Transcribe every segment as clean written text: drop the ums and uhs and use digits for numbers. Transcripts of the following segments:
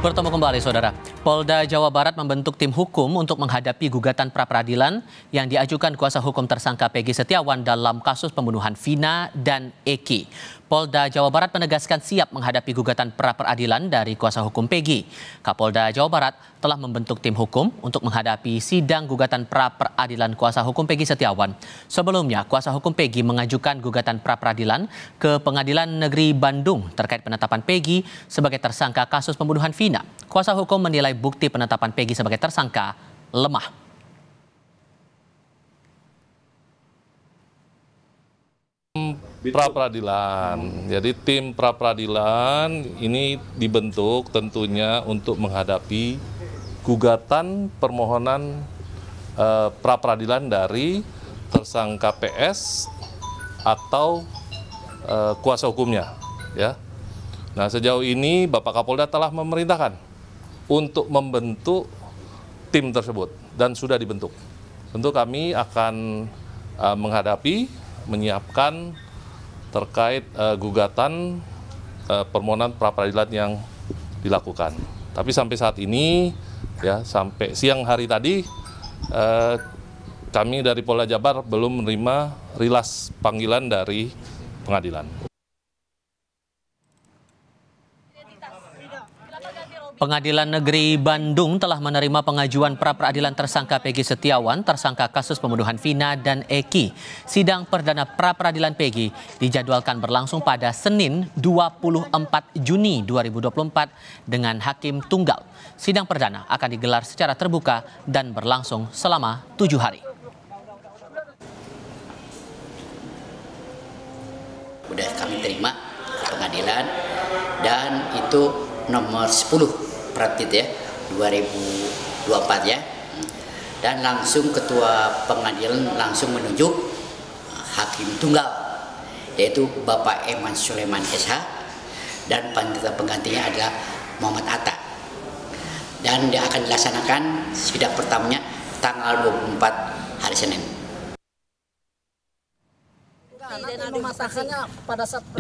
Bertemu kembali, Saudara. Polda Jawa Barat membentuk tim hukum untuk menghadapi gugatan pra-peradilan yang diajukan kuasa hukum tersangka Peggy Setiawan dalam kasus pembunuhan Vina dan Eki. Polda Jawa Barat menegaskan siap menghadapi gugatan pra-peradilan dari kuasa hukum Peggy. Kapolda Jawa Barat telah membentuk tim hukum untuk menghadapi sidang gugatan pra-peradilan kuasa hukum Peggy Setiawan. Sebelumnya, kuasa hukum Peggy mengajukan gugatan pra-peradilan ke Pengadilan Negeri Bandung terkait penetapan Peggy sebagai tersangka kasus pembunuhan Vina. Kuasa hukum menilai bukti penetapan Peggy sebagai tersangka lemah. Pra-peradilan. Jadi tim pra-peradilan ini dibentuk tentunya untuk menghadapi gugatan permohonan pra-peradilan dari tersangka PS atau kuasa hukumnya, ya. Nah, sejauh ini Bapak Kapolda telah memerintahkan untuk membentuk tim tersebut dan sudah dibentuk. Tentu kami akan menyiapkan terkait gugatan permohonan pra-peradilan yang dilakukan. Tapi sampai saat ini, ya sampai siang hari tadi, kami dari Polda Jabar belum menerima rilas panggilan dari pengadilan. Pengadilan Negeri Bandung telah menerima pengajuan pra-peradilan tersangka Peggy Setiawan, tersangka kasus pembunuhan Vina dan Eki. Sidang perdana pra-peradilan Peggy dijadwalkan berlangsung pada Senin 24 Juni 2024 dengan hakim tunggal. Sidang perdana akan digelar secara terbuka dan berlangsung selama 7 hari. Udah kami terima pengadilan dan itu nomor 10 Pratit ya 2024 ya, dan langsung ketua pengadilan langsung menunjuk hakim tunggal yaitu Bapak Eman Sulaiman SH dan penggantinya adalah Muhammad Atta, dan dia akan dilaksanakan sidang pertamanya tanggal 24 hari Senin.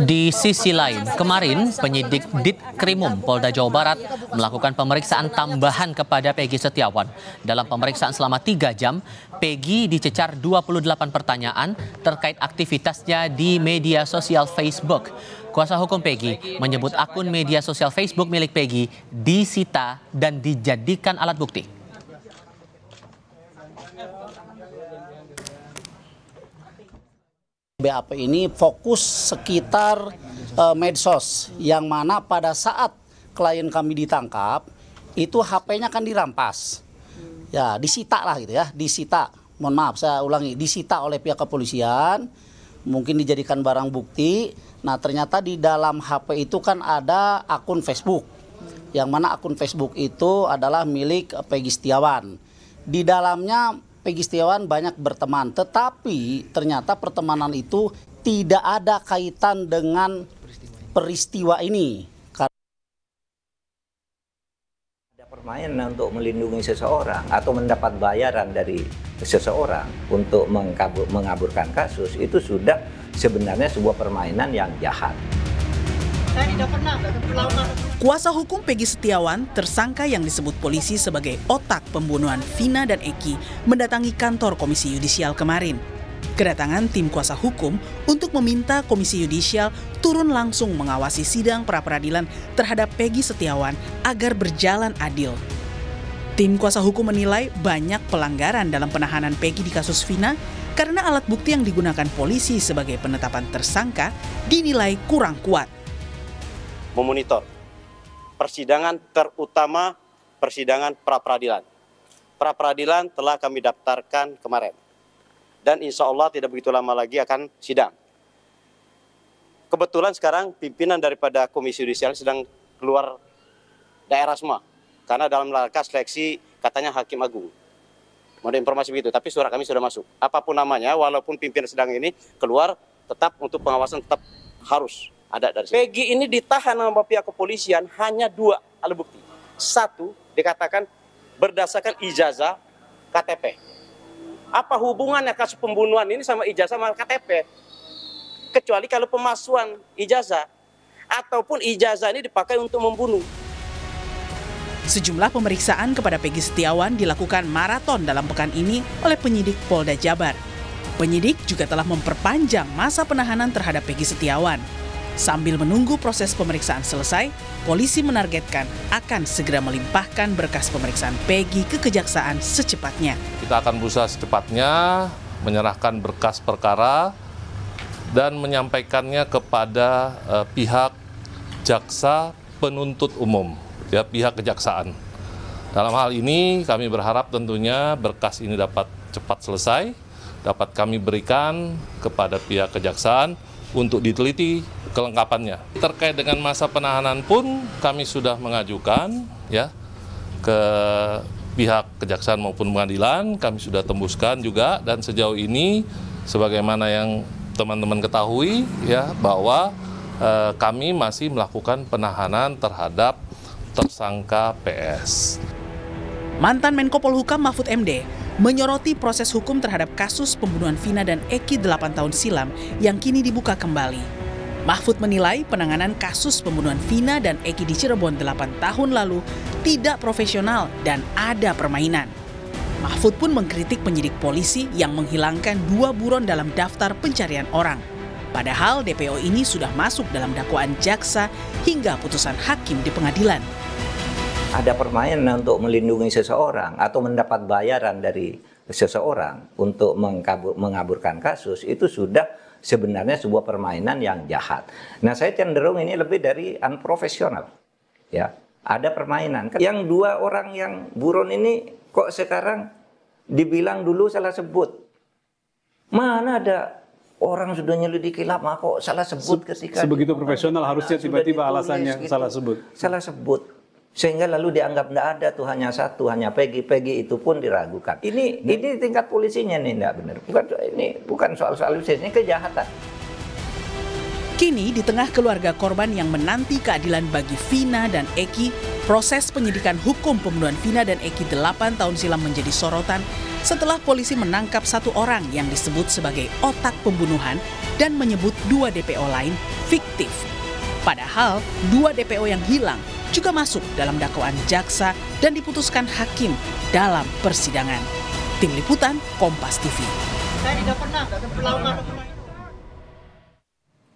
Di sisi lain, kemarin penyidik Ditkrimum Polda Jawa Barat melakukan pemeriksaan tambahan kepada Peggy Setiawan. Dalam pemeriksaan selama 3 jam, Peggy dicecar 28 pertanyaan terkait aktivitasnya di media sosial Facebook. Kuasa hukum Peggy menyebut akun media sosial Facebook milik Peggy disita dan dijadikan alat bukti. BAP ini fokus sekitar medsos, yang mana pada saat klien kami ditangkap itu HP-nya kan dirampas, ya disita lah gitu ya, disita. Mohon maaf saya ulangi, disita oleh pihak kepolisian, mungkin dijadikan barang bukti. Nah ternyata di dalam HP itu kan ada akun Facebook, yang mana akun Facebook itu adalah milik Peggy Setiawan. Di dalamnya Peggy Setiawan banyak berteman, tetapi ternyata pertemanan itu tidak ada kaitan dengan peristiwa ini. Ada permainan untuk melindungi seseorang atau mendapat bayaran dari seseorang untuk mengaburkan kasus, itu sudah sebenarnya sebuah permainan yang jahat. Kuasa hukum Peggy Setiawan, tersangka yang disebut polisi sebagai otak pembunuhan Vina dan Eki, mendatangi kantor Komisi Yudisial kemarin. Kedatangan tim kuasa hukum untuk meminta Komisi Yudisial turun langsung mengawasi sidang pra-peradilan terhadap Peggy Setiawan agar berjalan adil. Tim kuasa hukum menilai banyak pelanggaran dalam penahanan Peggy di kasus Vina karena alat bukti yang digunakan polisi sebagai penetapan tersangka dinilai kurang kuat. Memonitor persidangan, terutama persidangan pra-peradilan. Pra-peradilan telah kami daftarkan kemarin, dan insya Allah tidak begitu lama lagi akan sidang. Kebetulan sekarang pimpinan daripada Komisi Yudisial sedang keluar daerah semua, karena dalam rangka seleksi katanya Hakim Agung. Mau ada informasi begitu, tapi surat kami sudah masuk. Apapun namanya, walaupun pimpinan sedang ini keluar, tetap untuk pengawasan tetap harus ada dari sini. Peggy ini ditahan sama pihak kepolisian hanya 2 alat bukti. 1, dikatakan berdasarkan ijazah KTP. Apa hubungannya kasus pembunuhan ini sama ijazah sama KTP? Kecuali kalau pemalsuan ijazah ataupun ijazah ini dipakai untuk membunuh. Sejumlah pemeriksaan kepada Peggy Setiawan dilakukan maraton dalam pekan ini oleh penyidik Polda Jabar. Penyidik juga telah memperpanjang masa penahanan terhadap Peggy Setiawan. Sambil menunggu proses pemeriksaan selesai, polisi menargetkan akan segera melimpahkan berkas pemeriksaan Peggy ke kejaksaan secepatnya. Kita akan berusaha secepatnya menyerahkan berkas perkara dan menyampaikannya kepada pihak jaksa penuntut umum, ya, pihak kejaksaan. Dalam hal ini kami berharap tentunya berkas ini dapat cepat selesai, dapat kami berikan kepada pihak kejaksaan untuk diteliti kelengkapannya. Terkait dengan masa penahanan pun kami sudah mengajukan, ya, ke pihak kejaksaan maupun pengadilan, kami sudah tembuskan juga, dan sejauh ini sebagaimana yang teman-teman ketahui, ya, bahwa kami masih melakukan penahanan terhadap tersangka PS. Mantan Menko Polhukam Mahfud MD menyoroti proses hukum terhadap kasus pembunuhan Vina dan Eki 8 tahun silam yang kini dibuka kembali. Mahfud menilai penanganan kasus pembunuhan Vina dan Eki di Cirebon 8 tahun lalu tidak profesional dan ada permainan. Mahfud pun mengkritik penyidik polisi yang menghilangkan 2 buron dalam daftar pencarian orang. Padahal DPO ini sudah masuk dalam dakwaan jaksa hingga putusan hakim di pengadilan. Ada permainan untuk melindungi seseorang atau mendapat bayaran dari seseorang untuk mengaburkan kasus, itu sudah sebenarnya sebuah permainan yang jahat. Nah, saya cenderung ini lebih dari unprofesional. Ya, ada permainan. Yang 2 orang yang buron ini kok sekarang dibilang dulu salah sebut. Mana ada orang sudah nyelidiki lama kok salah sebut ketika sebegitu profesional harusnya tiba-tiba alasannya gitu, salah sebut. Salah sebut. Sehingga lalu dianggap tidak ada tuh, hanya satu, hanya Peggy itu pun diragukan. Ini tingkat polisinya nih tidak benar. Bukan soal ini kejahatan. Kini di tengah keluarga korban yang menanti keadilan bagi Vina dan Eki, proses penyidikan hukum pembunuhan Vina dan Eki 8 tahun silam menjadi sorotan setelah polisi menangkap 1 orang yang disebut sebagai otak pembunuhan dan menyebut 2 DPO lain fiktif. Padahal 2 DPO yang hilang juga masuk dalam dakwaan jaksa dan diputuskan hakim dalam persidangan. Tim Liputan, Kompas TV. Saya tidak pernah,